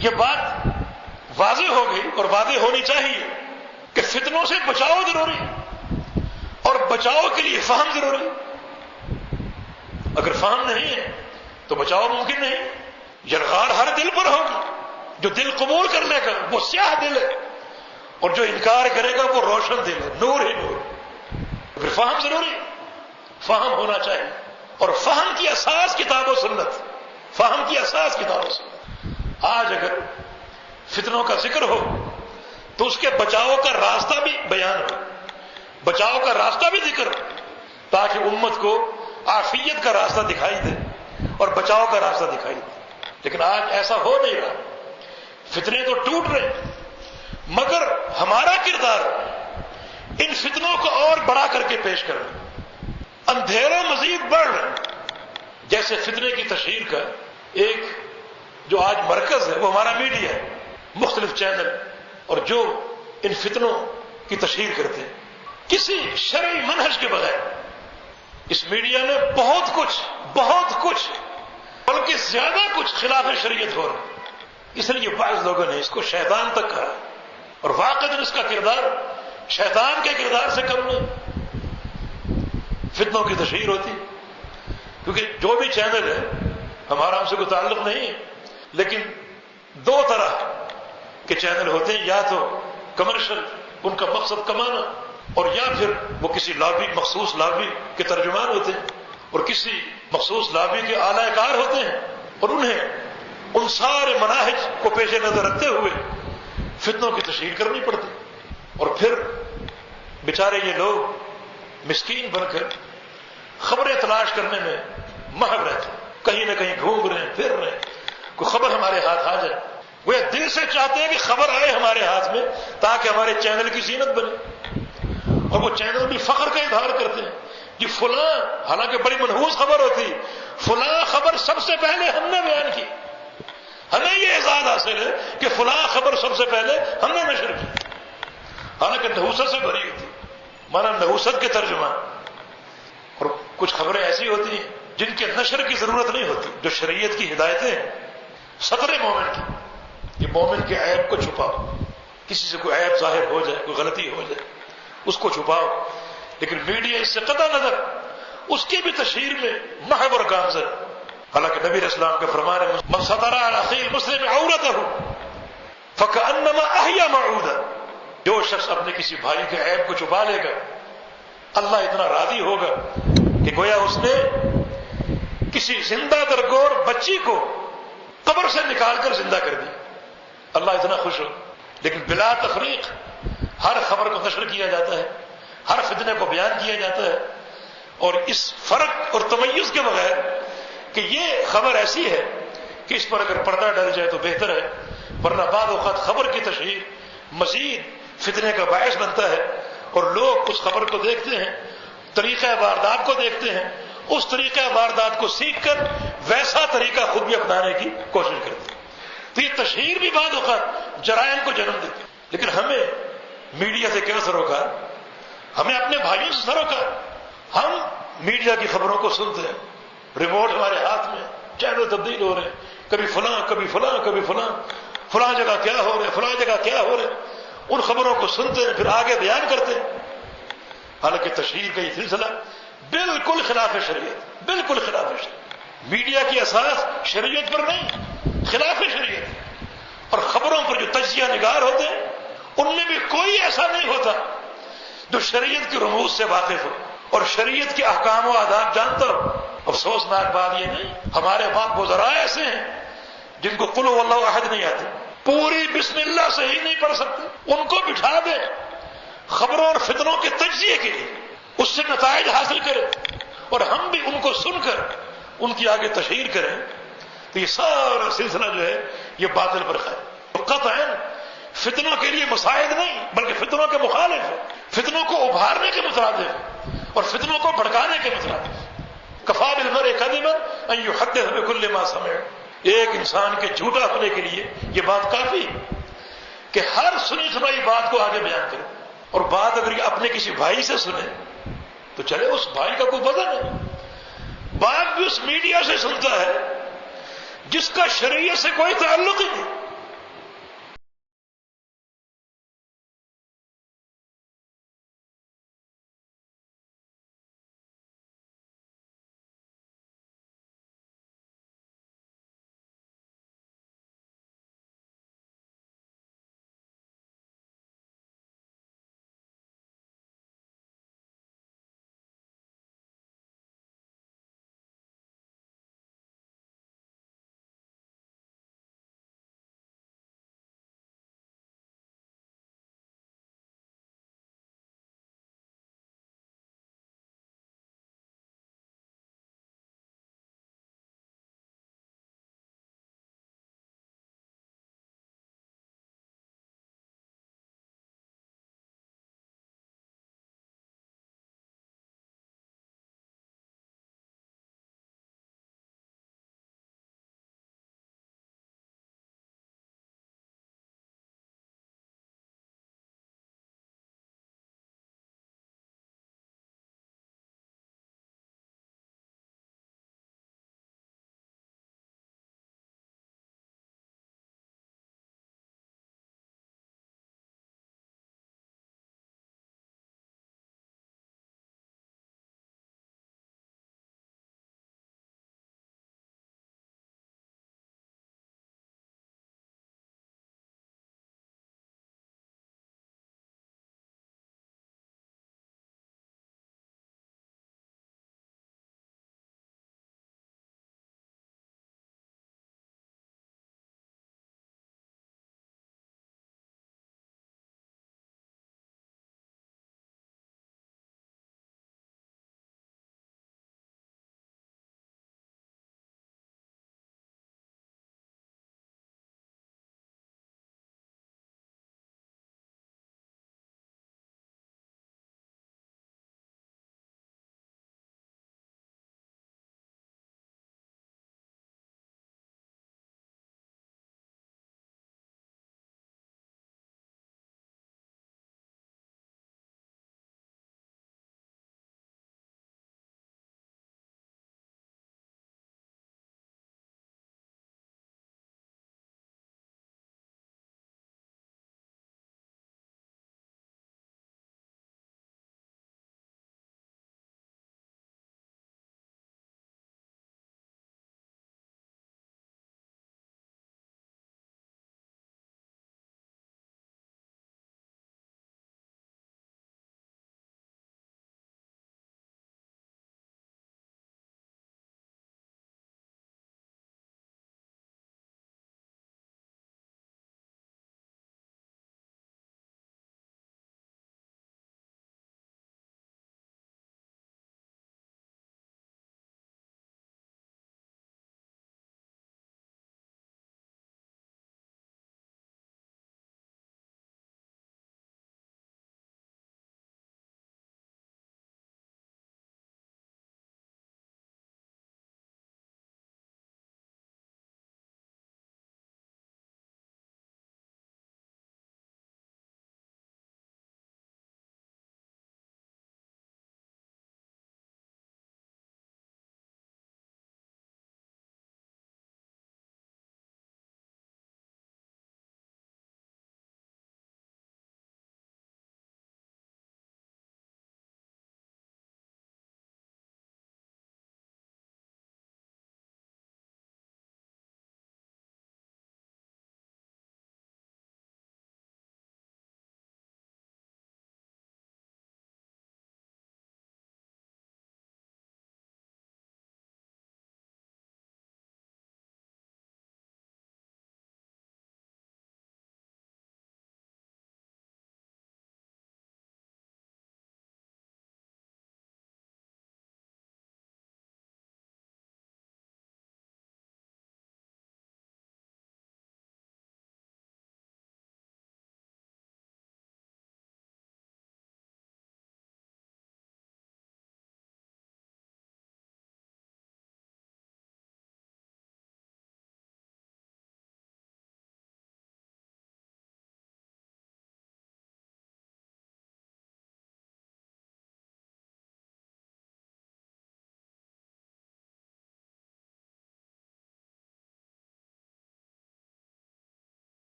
یہ بات واضح ہو گئی اور واضح ہونی چاہیے کہ فتنوں سے بچاؤ ضروری اور بچاؤ کے لیے فہم ضروری. اگر فہم نہیں ہے تو بچاؤ ممکن نہیں. یلغار ہر دل پر ہوگی. جو دل قبول کرنے کا وہ سیاہ دل ہے اور جو انکار کرے گا وہ روشن دل ہے, نور ہی نور. پھر فہم ضروری, فہم ہونا چاہیے. اور فہم کی اساس کتاب و سنت, فہم کی اساس کتاب و سنت. آج اگر فتنوں کا ذکر ہو تو اس کے بچاؤ کا راستہ بھی بیان ہو, بچاؤ کا راستہ بھی ذکر ہو, تاکہ امت کو عافیت کا راستہ دکھائی دے اور بچاؤ کا راستہ دکھائی دے. لیکن آج ایسا ہو نہیں رہا. فتنے تو ٹوٹ رہے مگر ہمارا کردار ان فتنوں کو اور بڑا کر کے پیش کرنا. اندھیروں مزید بڑھ رہے. جیسے فتنے کی تشہیر کا ایک جو آج مرکز ہے وہ ہمارا میڈیا ہے, مختلف چینل, اور جو ان فتنوں کی تشہیر کرتے ہیں کسی شرعی منہج کے بغیر. اس میڈیا میں بہت کچھ بلکہ زیادہ کچھ خلاف شریعت ہو رہا ہے. اس لیے بعض لوگوں نے اس کو شیطان تک کہا, اور واقعی اس کا کردار شیطان کے کردار سے کم نہیں. فتنوں کی تشہیر ہوتی کیونکہ جو بھی چینل ہے ہمارا ہم سے کوئی تعلق نہیں ہے, لیکن دو طرح کے چینل ہوتے ہیں, یا تو کمرشل, ان کا مقصد کمانا, اور یا پھر وہ کسی لابی, مخصوص لابی کے ترجمان ہوتے ہیں اور کسی مخصوص لابی کے اعلی کار ہوتے ہیں, اور انہیں ان سارے مناہج کو پیش نظر رکھتے ہوئے فتنوں کی تشہیر کرنی پڑتی. اور پھر بیچارے یہ لوگ مسکین بن کر خبریں تلاش کرنے میں مہر رہتے, کہیں نہ کہیں گھوم رہے ہیں, پھر رہے ہیں, کوئی خبر ہمارے ہاتھ آ جائے. وہ دل سے چاہتے ہیں کہ خبر آئے ہمارے ہاتھ میں تاکہ ہمارے چینل کی زینت بنے. اور وہ چینل بھی فخر کا اظہار کرتے ہیں کہ فلاں, حالانکہ بڑی منحوس خبر ہوتی, فلاں خبر سب سے پہلے ہم نے بیان کی. ہمیں یہ اعزاز حاصل ہے کہ فلاں خبر سب سے پہلے ہم نے نشر کی, حالانکہ نحوست سے بھری ہوتی, مانا نحوست کے ترجمان. اور کچھ خبریں ایسی ہوتی ہیں جن کے نشر کی ضرورت نہیں ہوتی, جو شریعت کی ہدایتیں ہیں سطر مومن کی, کہ مومن کے عیب کو چھپاؤ, کسی سے کوئی عیب ظاہر ہو جائے, کوئی غلطی ہو جائے, اس کو چھپاؤ. لیکن میڈیا اس سے قطع نظر اس کی بھی تشہیر میں محو اور گامزن. حالانکہ نبی علیہ السلام کے فرمان ہے من ستر علی اخی المسلم عورته فکأنما احیا موعودا, جو شخص اپنے کسی بھائی کے عیب کو چھپا لے گا اللہ اتنا راضی ہوگا کہ گویا اس نے کسی زندہ درگور بچی کو قبر سے نکال کر زندہ کر دی. اللہ اتنا خوش ہو. لیکن بلا تفریق ہر خبر کو نشر کیا جاتا ہے, ہر فتنے کو بیان کیا جاتا ہے, اور اس فرق اور تمیز کے بغیر کہ یہ خبر ایسی ہے کہ اس پر اگر پردہ ڈل جائے تو بہتر ہے, ورنہ بعض اوقات خبر کی تشہیر مزید فتنے کا باعث بنتا ہے, اور لوگ اس خبر کو دیکھتے ہیں, طریقہ واردات کو دیکھتے ہیں, اس طریقہ واردات کو سیکھ کر ویسا طریقہ خود بھی اپنانے کی کوشش کرتے ہیں. تو یہ تشہیر بھی بعض اوقات جرائم کو جنم دیتی. لیکن ہمیں میڈیا سے کیا سروکار, ہمیں اپنے بھائیوں سے سروکار. ہم میڈیا کی خبروں کو سنتے ہیں, ریموٹ ہمارے ہاتھ میں, چینل تبدیل ہو رہے ہیں, کبھی فلاں کبھی فلاں کبھی فلاں, فلاں جگہ کیا ہو رہا ہے, فلاں جگہ کیا ہو رہا ہے. ان خبروں کو سنتے ہیں, پھر آگے بیان کرتے ہیں. حالانکہ تشہیر کا یہ سلسلہ بالکل خلاف شریعت, بالکل خلاف شریعت. میڈیا کی اساس شریعت پر نہیں, خلاف شریعت. اور خبروں پر جو تجزیہ نگار ہوتے ہیں ان میں بھی کوئی ایسا نہیں ہوتا جو شریعت کی رموز سے واقف ہو اور شریعت کے احکام و آداب جانتا ہو. افسوسناک بات یہ نہیں, ہمارے باپ وزراء ایسے ہیں جن کو قل هو اللہ احد نہیں آتی, پوری بسم اللہ سے ہی نہیں پڑھ سکتے. ان کو بٹھا دیں خبروں اور فتنوں کے تجزیے کے لیے, اس سے نتائج حاصل کریں, اور ہم بھی ان کو سن کر ان کی آگے تشہیر کریں, تو یہ سارا سلسلہ جو ہے یہ باطل پر قائم. قطعاً فتنوں کے لیے مساعد نہیں بلکہ فتنوں کے مخالف ہے, فتنوں کو ابھارنے کے مترادف اور فتنوں کو بھڑکانے کے مترادف. کفا بالمرء کذبا ان یحدث بکل ما سمع, ایک انسان کے جھوٹا ہونے کے لیے یہ بات کافی کہ ہر سنی سنائی بات کو آگے بیان کرے. اور بات اگر یہ اپنے کسی بھائی سے سنے تو چلے اس بھائی کا کوئی وزن ہے. بات بھی اس میڈیا سے سنتا ہے جس کا شریعت سے کوئی تعلق ہی نہیں,